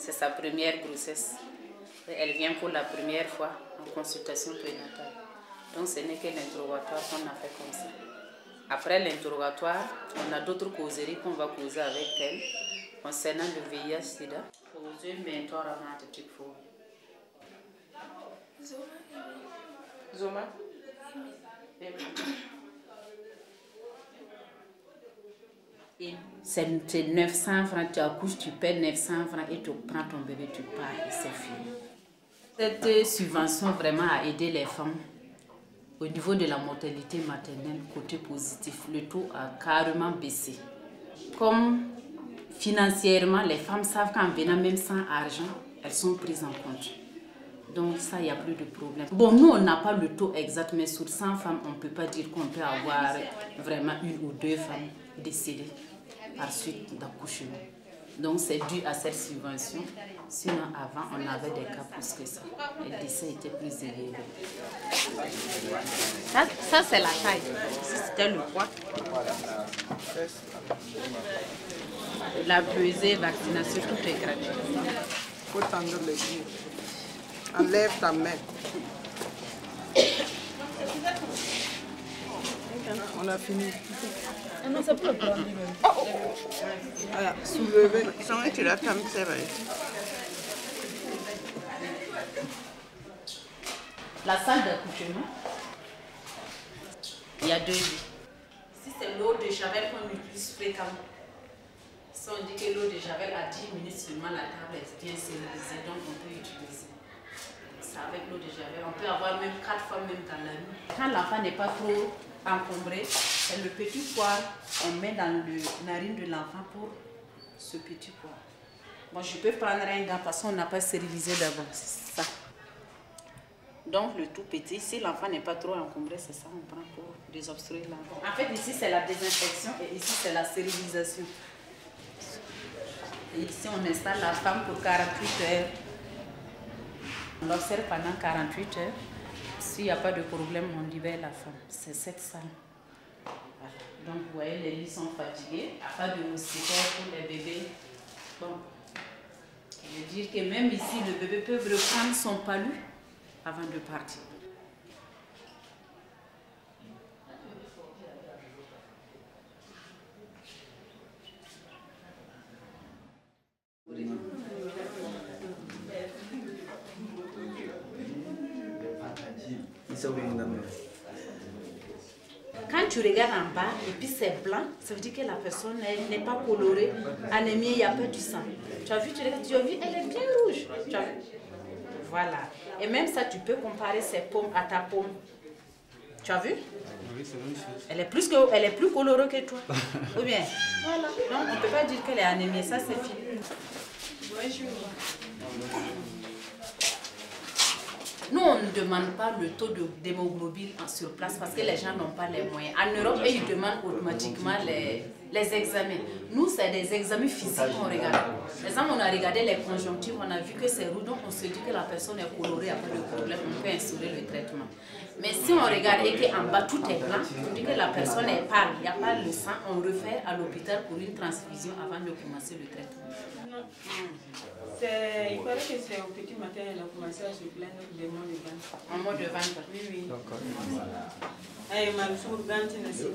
c'est sa première grossesse. Elle vient pour la première fois en consultation prénatale. Donc ce n'est que l'interrogatoire qu'on a fait comme ça. Après l'interrogatoire, on a d'autres causeries qu'on va causer avec elle concernant le VIH-Sida. Zoma. C'est 900 francs, tu accouches, tu paies 900 francs et tu prends ton bébé, tu pars et c'est fini. Cette subvention vraiment a aidé les femmes au niveau de la mortalité maternelle, côté positif. Le taux a carrément baissé. Comme financièrement, les femmes savent qu'en venant même sans argent, elles sont prises en compte. Donc ça, il n'y a plus de problème. Bon, nous, on n'a pas le taux exact, mais sur 100 femmes, on ne peut pas dire qu'on peut avoir vraiment 1 ou 2 femmes décédées par suite d'accouchement. Donc c'est dû à cette subvention. Sinon, avant, on avait des cas plus que ça. Les décès étaient plus élevés. Ça c'est la taille. C'était le poids. La pesée, vaccination, tout est gratuit. Il faut tendre les yeux. Enlève ta main. On a fini. Ah non, ça peut prendre. Voilà, soulever. Sans tu l'as comme c'est vrai. La salle d'accouchement, il y a 2 lits. Si c'est l'eau de Javel qu'on utilise fréquemment, si on dit que l'eau de Javel à 10 minutes seulement, la table est bien stérilisée, donc on peut utiliser. C'est avec l'eau de Javel. On peut avoir même 4 fois même dans la nuit. Quand l'enfant n'est pas trop encombré, c'est le petit poire on met dans le narine de l'enfant pour ce petit poire. Bon, je peux prendre un gant parce qu'on n'a pas stérilisé d'abord. C'est ça. Donc le tout petit, si l'enfant n'est pas trop encombré, c'est ça on prend pour désobstruer l'enfant. En fait, ici c'est la désinfection et ici c'est la stérilisation. Et ici on installe la femme pour 48 heures. On l'observe pendant 48 heures. S'il n'y a pas de problème, on libère la femme. C'est cette salle. Voilà. Donc vous voyez, les lits sont fatigués. Il n'y a pas de moustiquaires pour les bébés. Bon. Je veux dire que même ici, le bébé peut reprendre son palu avant de partir. Quand tu regardes en bas et puis c'est blanc, ça veut dire que la personne n'est pas colorée, anémie, il n'y a pas du sang. Tu as vu, tu as vu, elle est bien rouge. Tu as vu? Voilà. Et même ça, tu peux comparer ses paumes à ta paume. Tu as vu? Oui, c'est la même chose. Elle est plus colorée que toi. Ou bien? Voilà. Donc on ne peut pas dire qu'elle est anémie, ça c'est fini. Bonjour. Nous, on ne demande pas le taux d'hémoglobine sur place parce que les gens n'ont pas les moyens. En Europe, ils demandent automatiquement les examens. Nous, c'est des examens physiques qu'on regarde. Par exemple, on a regardé les conjonctives, on a vu que c'est rouge, donc on se dit que la personne est colorée, il n'y a pas de problème, on peut instaurer le traitement. Mais si on regarde et qu'en bas tout est blanc, on dit que la personne est pâle, il n'y a pas le sang, on réfère à l'hôpital pour une transfusion avant de commencer le traitement. Il paraît que c'est au petit matin, elle a commencé à se plaindre des maux de ventre. En mot de ventre? Oui, oui. D'accord. Elle m'a sur le ventre, aussi.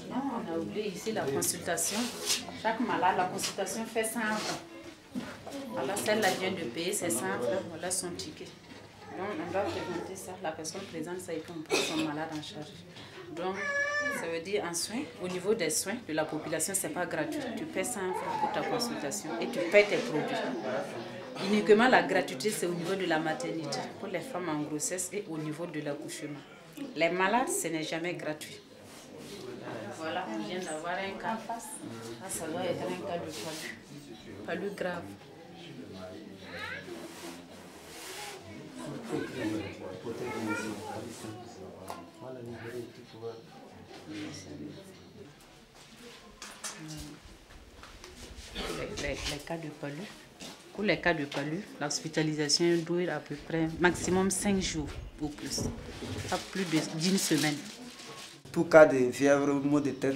Non, on a oublié ici la consultation. Chaque malade, la consultation fait 100 francs. Voilà, celle-là vient de payer ses 100 francs, voilà son ticket. Donc, on doit présenter ça, la personne présente ça et puis on prend son malade en charge. Donc, ça veut dire en soins, au niveau des soins de la population, ce n'est pas gratuit. Tu paies 100 francs pour ta consultation et tu paies tes produits. Uniquement la gratuité, c'est au niveau de la maternité, pour les femmes en grossesse et au niveau de l'accouchement. Les malades, ce n'est jamais gratuit. Voilà, on vient d'avoir un cas. Ah, ça doit être un cas de palu. Palu grave. Les cas de palu. Pour les cas de palu, l'hospitalisation dure à peu près maximum 5 jours ou plus, pas plus d'une semaine. Tout cas de fièvre ou maux de tête,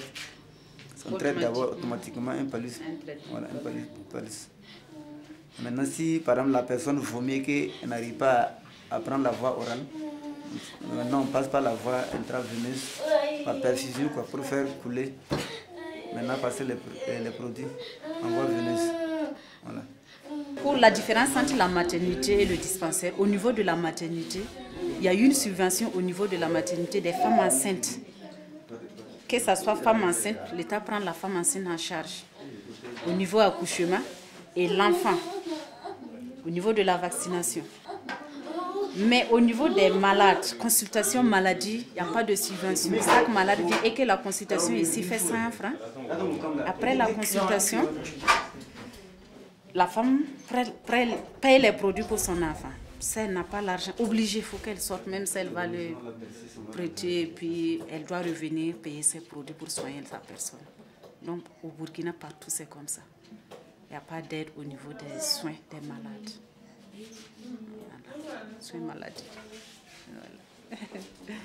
on traite d'abord automatiquement un palus. Voilà, un palus. Maintenant, si par exemple la personne vomit et qu'elle n'arrive pas à prendre la voie orale, maintenant on passe par la voie intraveineuse, par perfusion quoi, pour faire couler. Maintenant, passer les produits en voie veineuse. Voilà. Pour la différence entre la maternité et le dispensaire, au niveau de la maternité, il y a une subvention au niveau de la maternité des femmes enceintes. Que ce soit femme enceinte, l'État prend la femme enceinte en charge. Au niveau accouchement et l'enfant, au niveau de la vaccination. Mais au niveau des malades, consultation maladie, il n'y a pas de subvention. Chaque malade vient et que la consultation ici fait 100 francs. Après la consultation, la femme paye les produits pour son enfant. Si elle n'a pas l'argent, obligée, il faut qu'elle sorte, même si elle va le prêter, et puis elle doit revenir payer ses produits pour soigner sa personne. Donc au Burkina, partout, c'est comme ça. Il n'y a pas d'aide au niveau des soins des malades. Voilà. Soins maladies. Voilà.